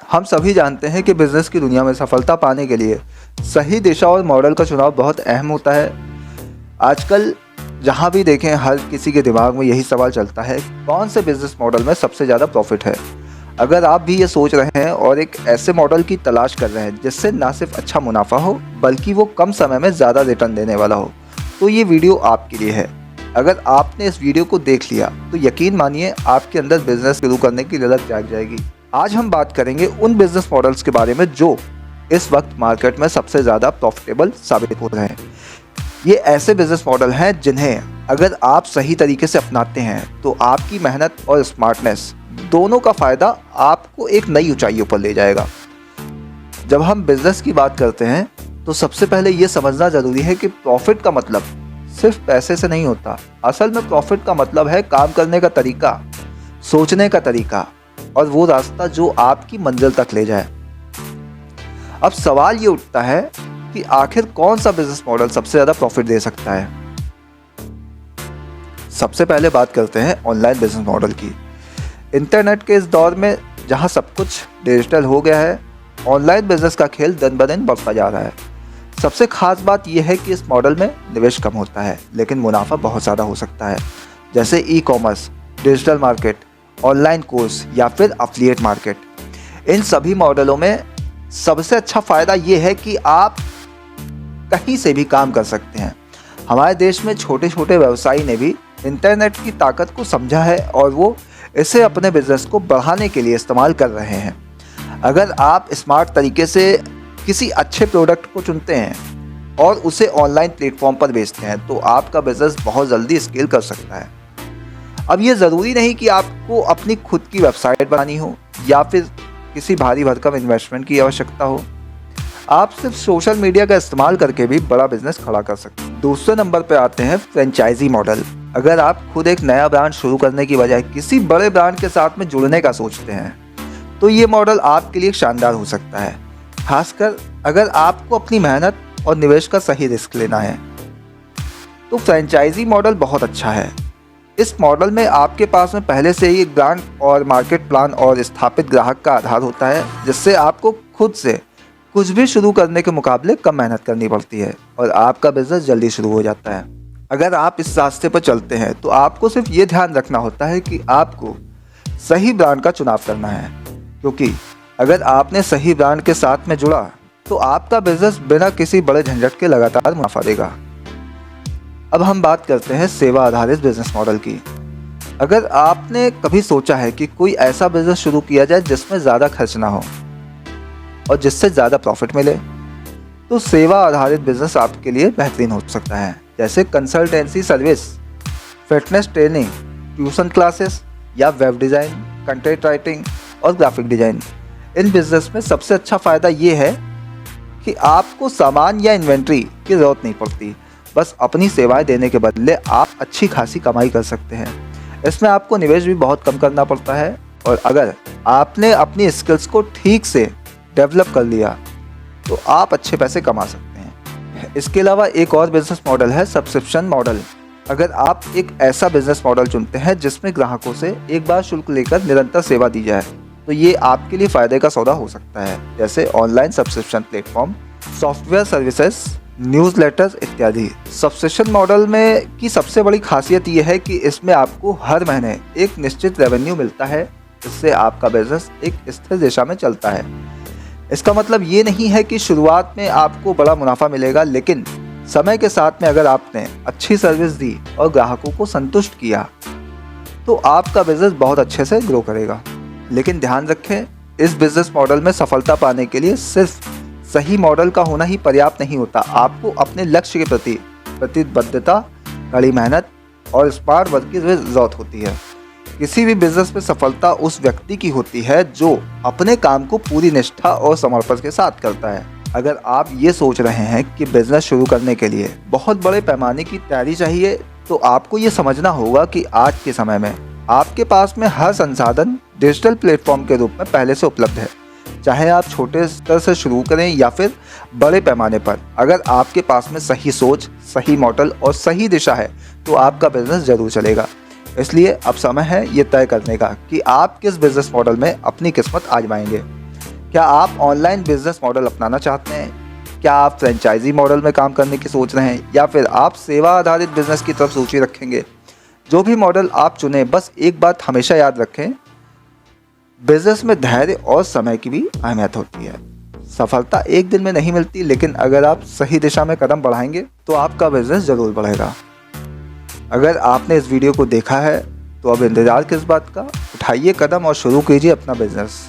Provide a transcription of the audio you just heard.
हम सभी जानते हैं कि बिजनेस की दुनिया में सफलता पाने के लिए सही दिशा और मॉडल का चुनाव बहुत अहम होता है। आजकल जहाँ भी देखें हर किसी के दिमाग में यही सवाल चलता है, कौन से बिजनेस मॉडल में सबसे ज़्यादा प्रॉफिट है। अगर आप भी ये सोच रहे हैं और एक ऐसे मॉडल की तलाश कर रहे हैं जिससे ना सिर्फ अच्छा मुनाफा हो बल्कि वो कम समय में ज़्यादा रिटर्न देने वाला हो, तो ये वीडियो आपके लिए है। अगर आपने इस वीडियो को देख लिया तो यकीन मानिए आपके अंदर बिजनेस शुरू करने की ललक जाग जाएगी। आज हम बात करेंगे उन बिजनेस मॉडल्स के बारे में जो इस वक्त मार्केट में सबसे ज़्यादा प्रॉफिटेबल साबित हो रहे हैं। ये ऐसे बिजनेस मॉडल हैं जिन्हें अगर आप सही तरीके से अपनाते हैं तो आपकी मेहनत और स्मार्टनेस दोनों का फ़ायदा आपको एक नई ऊंचाइयों पर ले जाएगा। जब हम बिजनेस की बात करते हैं तो सबसे पहले ये समझना ज़रूरी है कि प्रॉफिट का मतलब सिर्फ पैसे से नहीं होता। असल में प्रॉफिट का मतलब है काम करने का तरीका, सोचने का तरीका और वो रास्ता जो आपकी मंजिल तक ले जाए। अब सवाल ये उठता है कि आखिर कौन सा बिजनेस मॉडल सबसे ज़्यादा प्रॉफिट दे सकता है। सबसे पहले बात करते हैं ऑनलाइन बिजनेस मॉडल की। इंटरनेट के इस दौर में जहां सब कुछ डिजिटल हो गया है, ऑनलाइन बिजनेस का खेल दिन ब दिन बढ़ता जा रहा है। सबसे खास बात यह है कि इस मॉडल में निवेश कम होता है लेकिन मुनाफा बहुत ज़्यादा हो सकता है, जैसे e commerce, digital market, online course या फिर एफिलिएट मार्केट। इन सभी मॉडलों में सबसे अच्छा फ़ायदा ये है कि आप कहीं से भी काम कर सकते हैं। हमारे देश में छोटे छोटे व्यवसायी ने भी इंटरनेट की ताकत को समझा है और वो इसे अपने बिजनेस को बढ़ाने के लिए इस्तेमाल कर रहे हैं। अगर आप स्मार्ट तरीके से किसी अच्छे प्रोडक्ट को चुनते हैं और उसे ऑनलाइन प्लेटफॉर्म पर बेचते हैं तो आपका बिजनेस बहुत जल्दी स्केल कर सकता है। अब ये ज़रूरी नहीं कि आपको अपनी खुद की वेबसाइट बनानी हो या फिर किसी भारी भरकम इन्वेस्टमेंट की आवश्यकता हो। आप सिर्फ सोशल मीडिया का इस्तेमाल करके भी बड़ा बिजनेस खड़ा कर सकते हैं। दूसरे नंबर पर आते हैं फ्रेंचाइजी मॉडल। अगर आप खुद एक नया ब्रांड शुरू करने की बजाय किसी बड़े ब्रांड के साथ में जुड़ने का सोचते हैं तो ये मॉडल आपके लिए शानदार हो सकता है, खासकर अगर आपको अपनी मेहनत और निवेश का सही रिस्क लेना है तो फ्रेंचाइजी मॉडल बहुत अच्छा है। इस मॉडल में आपके पास में पहले से ही एक ब्रांड और मार्केट प्लान और स्थापित ग्राहक का आधार होता है, जिससे आपको खुद से कुछ भी शुरू करने के मुकाबले कम मेहनत करनी पड़ती है और आपका बिजनेस जल्दी शुरू हो जाता है। अगर आप इस रास्ते पर चलते हैं तो आपको सिर्फ ये ध्यान रखना होता है कि आपको सही ब्रांड का चुनाव करना है, क्योंकि अगर आपने सही ब्रांड के साथ में जुड़ा तो आपका बिजनेस बिना किसी बड़े झंझट के लगातार मुनाफा देगा। अब हम बात करते हैं सेवा आधारित बिजनेस मॉडल की। अगर आपने कभी सोचा है कि कोई ऐसा बिजनेस शुरू किया जाए जिसमें ज़्यादा खर्च ना हो और जिससे ज़्यादा प्रॉफिट मिले, तो सेवा आधारित बिजनेस आपके लिए बेहतरीन हो सकता है, जैसे consultancy service, fitness training, tuition classes या वेब डिज़ाइन, कंटेंट राइटिंग और ग्राफिक डिज़ाइन। इन बिजनेस में सबसे अच्छा फ़ायदा ये है कि आपको सामान या इन्वेंट्री की ज़रूरत नहीं पड़ती, बस अपनी सेवाएं देने के बदले आप अच्छी खासी कमाई कर सकते हैं। इसमें आपको निवेश भी बहुत कम करना पड़ता है और अगर आपने अपनी स्किल्स को ठीक से डेवलप कर लिया तो आप अच्छे पैसे कमा सकते हैं। इसके अलावा एक और बिजनेस मॉडल है सब्सक्रिप्शन मॉडल। अगर आप एक ऐसा बिजनेस मॉडल चुनते हैं जिसमें ग्राहकों से एक बार शुल्क लेकर निरंतर सेवा दी जाए तो ये आपके लिए फ़ायदे का सौदा हो सकता है, जैसे online subscription platform, software services, newsletters इत्यादि। सब्सक्रिप्शन मॉडल में की सबसे बड़ी खासियत यह है कि इसमें आपको हर महीने एक निश्चित रेवेन्यू मिलता है, जिससे आपका बिजनेस एक स्थिर दिशा में चलता है। इसका मतलब ये नहीं है कि शुरुआत में आपको बड़ा मुनाफा मिलेगा, लेकिन समय के साथ में अगर आपने अच्छी सर्विस दी और ग्राहकों को संतुष्ट किया तो आपका बिजनेस बहुत अच्छे से ग्रो करेगा। लेकिन ध्यान रखें, इस बिजनेस मॉडल में सफलता पाने के लिए सिर्फ सही मॉडल का होना ही पर्याप्त नहीं होता। आपको अपने लक्ष्य के प्रति प्रतिबद्धता, कड़ी मेहनत और स्मार्ट वर्क की ज़रूरत होती है। किसी भी बिजनेस में सफलता उस व्यक्ति की होती है जो अपने काम को पूरी निष्ठा और समर्पण के साथ करता है। अगर आप ये सोच रहे हैं कि बिजनेस शुरू करने के लिए बहुत बड़े पैमाने की तैयारी चाहिए तो आपको ये समझना होगा कि आज के समय में आपके पास में हर संसाधन डिजिटल प्लेटफॉर्म के रूप में पहले से उपलब्ध है। चाहे आप छोटे स्तर से शुरू करें या फिर बड़े पैमाने पर, अगर आपके पास में सही सोच, सही मॉडल और सही दिशा है तो आपका बिजनेस जरूर चलेगा। इसलिए अब समय है ये तय करने का कि आप किस बिजनेस मॉडल में अपनी किस्मत आजमाएंगे। क्या आप ऑनलाइन बिजनेस मॉडल अपनाना चाहते हैं? क्या आप फ्रेंचाइजी मॉडल में काम करने की सोच रहे हैं या फिर आप सेवा आधारित बिजनेस की तरफ रुचि रखेंगे? जो भी मॉडल आप चुनें, बस एक बात हमेशा याद रखें, बिजनेस में धैर्य और समय की भी अहमियत होती है। सफलता एक दिन में नहीं मिलती, लेकिन अगर आप सही दिशा में कदम बढ़ाएंगे तो आपका बिजनेस जरूर बढ़ेगा। अगर आपने इस वीडियो को देखा है तो अब इंतज़ार किस बात का? उठाइए कदम और शुरू कीजिए अपना बिजनेस।